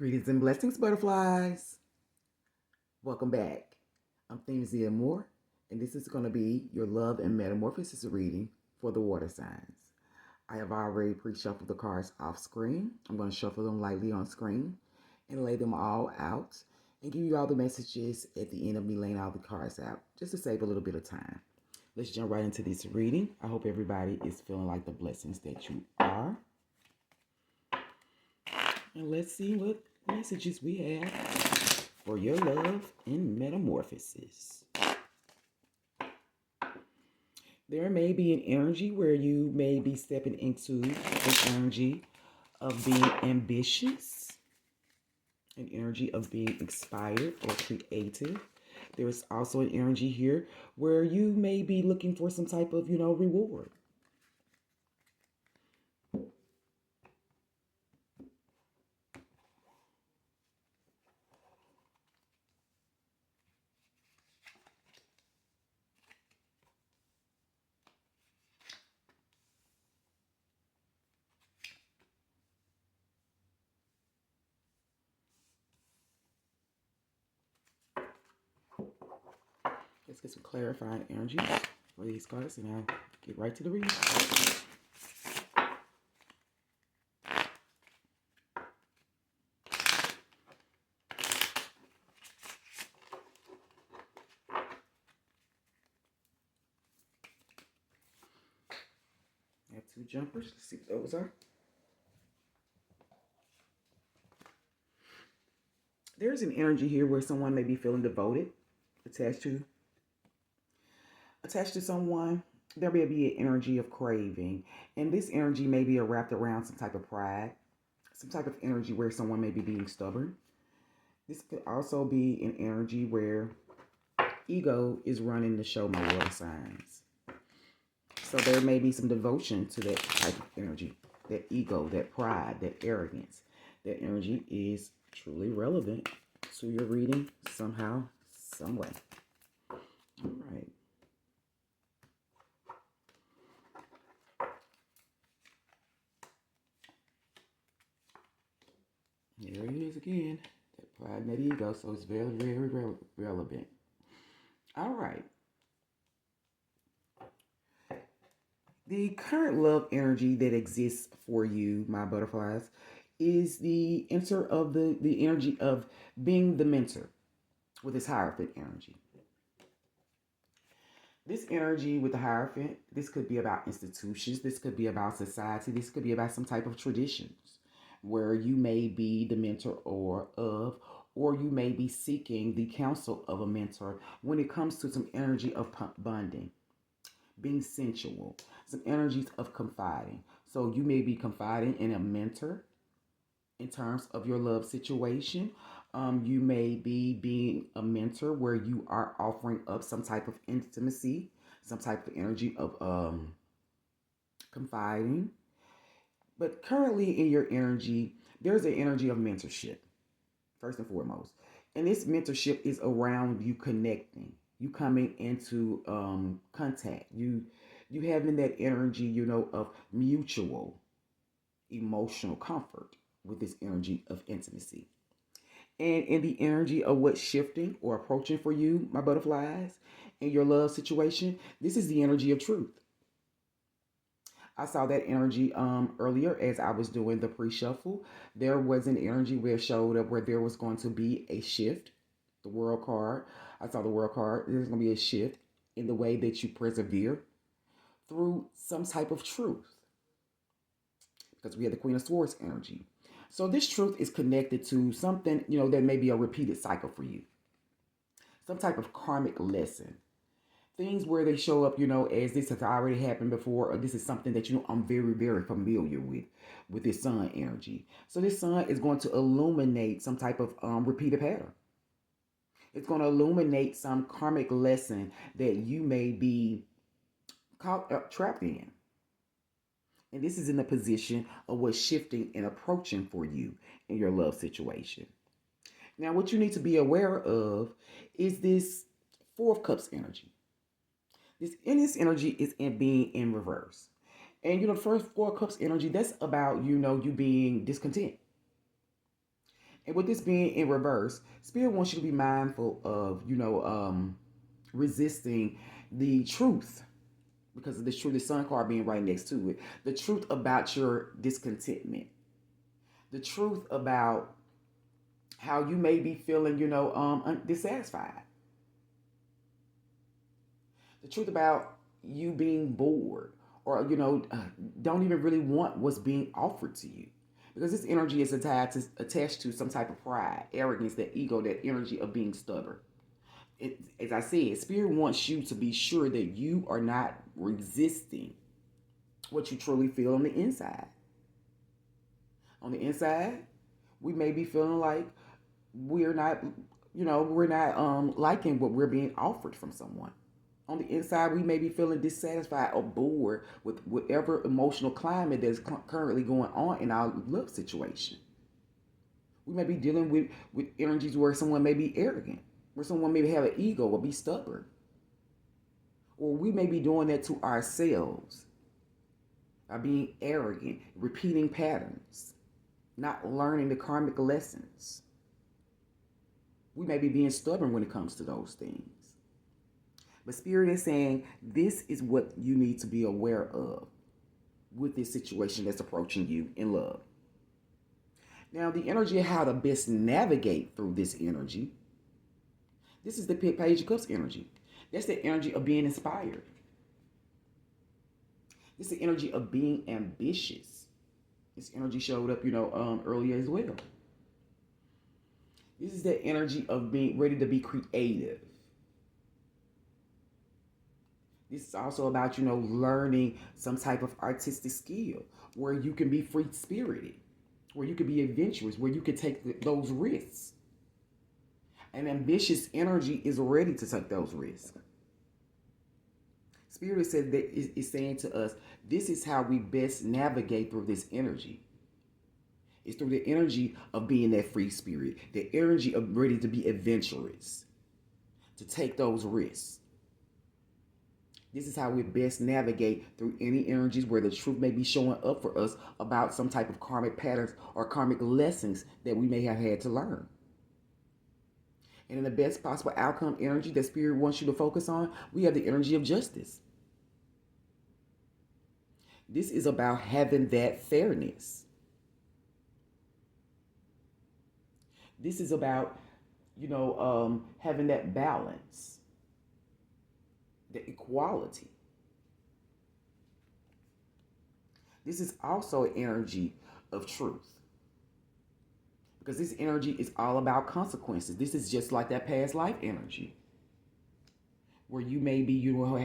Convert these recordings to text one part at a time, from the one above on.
Greetings and blessings, butterflies. Welcome back. I'm Themsia Moore, and this is going to be your love and metamorphosis reading for the water signs. I have already pre-shuffled the cards off screen. I'm going to shuffle them lightly on screen and lay them all out and give you all the messages at the end of me laying all the cards out, just to save a little bit of time. Let's jump right into this reading. I hope everybody is feeling like the blessings that you are. And let's see what messages we have for your love and metamorphosis. There may be an energy where you may be stepping into an energy of being ambitious, an energy of being inspired or creative. There is also an energy here where you may be looking for some type of, reward. Let's get some clarifying energies for these cards and I'll get right to the reading. I have two jumpers. Let's see what those are. There's an energy here where someone may be feeling devoted, attached to someone. There may be an energy of craving, and this energy may be wrapped around some type of pride, some type of energy where someone may be being stubborn. This could also be an energy where ego is running the show, my water signs. So there may be some devotion to that type of energy, that ego, that pride, that arrogance. That energy is truly relevant to your reading somehow, some way. All right. There it is again. That pride and that ego. So it's very, very relevant. All right. The current love energy that exists for you, my butterflies, is the enter of the energy of being the mentor with this Hierophant energy. This energy with the Hierophant, this could be about institutions, this could be about society, this could be about some type of traditions where you may be the mentor or you may be seeking the counsel of a mentor when it comes to some energy of bonding, being sensual, some energies of confiding. So you may be confiding in a mentor in terms of your love situation. You may be being a mentor where you are offering up some type of intimacy, some type of energy of confiding. But currently in your energy, there's an energy of mentorship, first and foremost. And this mentorship is around you connecting, you coming into contact, you having that energy, of mutual emotional comfort with this energy of intimacy. And in the energy of what's shifting or approaching for you, my butterflies, in your love situation, this is the energy of truth. I saw that energy earlier as I was doing the pre-shuffle. There was an energy where it showed up where there was going to be a shift. The world card. I saw the world card. There's going to be a shift in the way that you persevere through some type of truth. Because we have the Queen of Swords energy. So this truth is connected to something, that may be a repeated cycle for you. Some type of karmic lesson. Things where they show up, as this has already happened before, or this is something that, I'm very, very familiar with this sun energy. So this sun is going to illuminate some type of repeated pattern. It's going to illuminate some karmic lesson that you may be trapped in. And this is in the position of what's shifting and approaching for you in your love situation. Now, what you need to be aware of is this Four of Cups energy. This energy is in being in reverse. And the first Four of Cups energy, that's about, you being discontent. And with this being in reverse, Spirit wants you to be mindful of, resisting the truth, because of this truth, the sun card being right next to it. The truth about your discontentment, the truth about how you may be feeling, dissatisfied, the truth about you being bored, or don't even really want what's being offered to you, because this energy is attached to some type of pride, arrogance, that ego, that energy of being stubborn. As I said, Spirit wants you to be sure that you are not resisting what you truly feel on the inside. On the inside, we may be feeling like we're not, liking what we're being offered from someone. On the inside, we may be feeling dissatisfied or bored with whatever emotional climate that's currently going on in our love situation. We may be dealing with energies where someone may be arrogant, where someone may have an ego or be stubborn. Or we may be doing that to ourselves by being arrogant, repeating patterns, not learning the karmic lessons. We may be being stubborn when it comes to those things. But Spirit is saying this is what you need to be aware of with this situation that's approaching you in love. Now, the energy of how to best navigate through this energy. This is the Page of Cups energy. That's the energy of being inspired. This is the energy of being ambitious. This energy showed up, earlier as well. This is the energy of being ready to be creative. This is also about, learning some type of artistic skill where you can be free spirited, where you can be adventurous, where you can take those risks. An ambitious energy is ready to take those risks. Spirit said that is saying to us, this is how we best navigate through this energy. It's through the energy of being that free spirit, the energy of ready to be adventurous, to take those risks. This is how we best navigate through any energies where the truth may be showing up for us about some type of karmic patterns or karmic lessons that we may have had to learn. And in the best possible outcome energy that Spirit wants you to focus on, we have the energy of justice. This is about having that fairness. This is about, having that balance, the equality. This is also an energy of truth, because this energy is all about consequences. This is just like that past life energy, where you may be,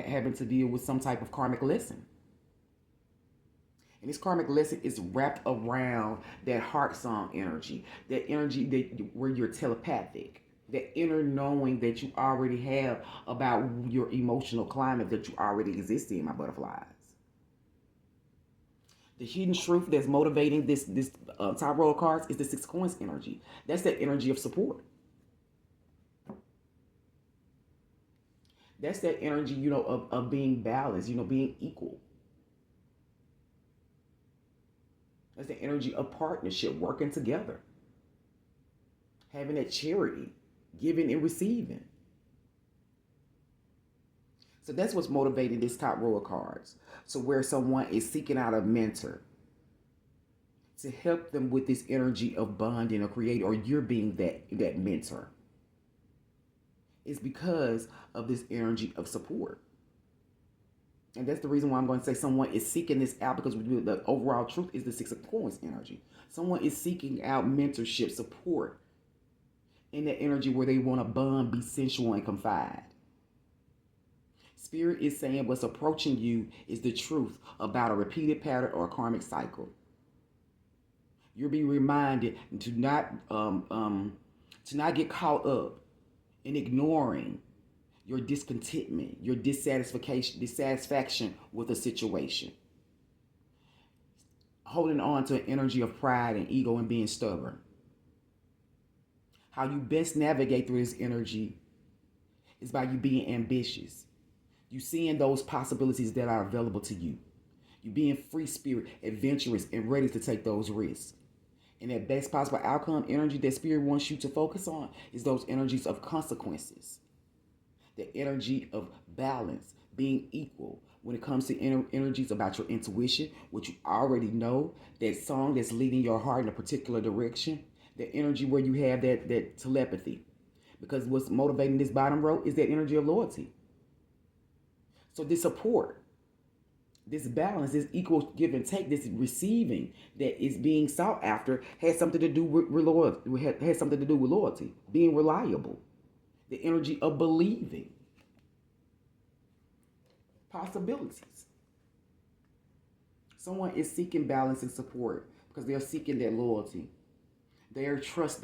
having to deal with some type of karmic lesson. And this karmic lesson is wrapped around that heart song energy, that energy where you're telepathic, that inner knowing that you already have about your emotional climate that you already exist in, my butterflies. The hidden truth that's motivating this tarot cards is the Six of Coins energy. That's that energy of support. That's that energy, of being balanced, being equal. That's the energy of partnership, working together. Having that charity, giving and receiving. So that's what's motivating this top row of cards. So where someone is seeking out a mentor to help them with this energy of bonding or create, or you're being that mentor. It's because of this energy of support. And that's the reason why I'm going to say someone is seeking this out, because the overall truth is the Six of Coins energy. Someone is seeking out mentorship, support in that energy where they want to bond, be sensual, and confide. Spirit is saying what's approaching you is the truth about a repeated pattern or a karmic cycle. You'll be reminded to not get caught up in ignoring your discontentment, your dissatisfaction with a situation. Holding on to an energy of pride and ego and being stubborn. How you best navigate through this energy is by you being ambitious. You seeing those possibilities that are available to you. You being free spirit, adventurous, and ready to take those risks. And that best possible outcome energy that spirit wants you to focus on is those energies of consequences, the energy of balance, being equal. When it comes to energies about your intuition, what you already know, that song that's leading your heart in a particular direction, the energy where you have that telepathy. Because what's motivating this bottom row is that energy of loyalty. So this support, this balance, this equal give and take, this receiving that is being sought after has something to do with loyalty, has something to do with loyalty, being reliable, the energy of believing, possibilities. Someone is seeking balance and support because they're seeking that loyalty. They trust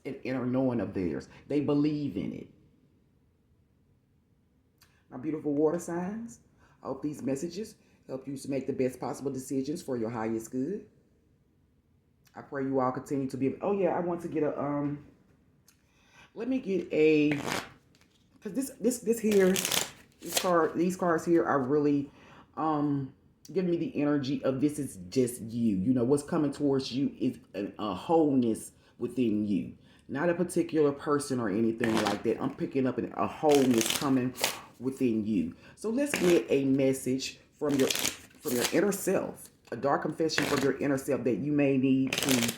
an inner knowing of theirs. They believe in it. My beautiful water signs, I hope these messages help you to make the best possible decisions for your highest good. I pray you all continue to be. Oh yeah, I want to get a Let me get a, because this here, these cards here are really giving me the energy of this is just you. You know, what's coming towards you is a wholeness within you, not a particular person or anything like that. I'm picking up a wholeness coming within you. So let's get a message from your inner self, a dark confession from your inner self that you may need to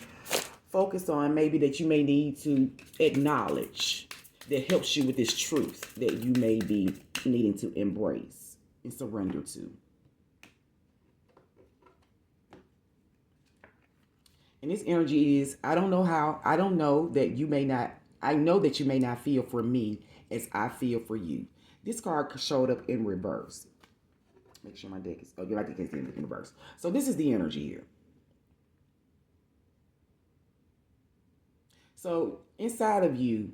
focus on, maybe that you may need to acknowledge, that helps you with this truth that you may be needing to embrace and surrender to. And this energy is, I don't know that you may not, I know that you may not feel for me as I feel for you. This card showed up in reverse. Make sure my deck is, oh, my deck is in reverse. So this is the energy here. So inside of you,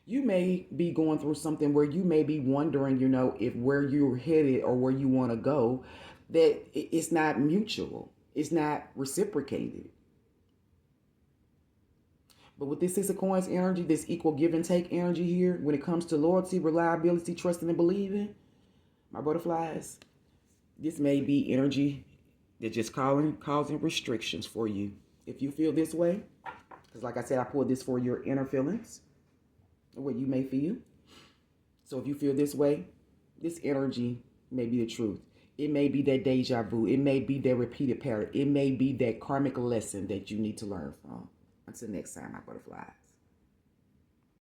you may be going through something where you may be wondering, you know, if where you're headed or where you want to go, that it's not mutual. It's not reciprocated. But with this Six of Coins energy, this equal give and take energy here, when it comes to loyalty, reliability, trusting, and believing, my butterflies, this may be energy that's just causing restrictions for you. If you feel this way, because like I said, I pulled this for your inner feelings, what you may feel. So if you feel this way, this energy may be the truth. It may be that deja vu. It may be that repeated pattern. It may be that karmic lesson that you need to learn from. Until next time, my butterfly.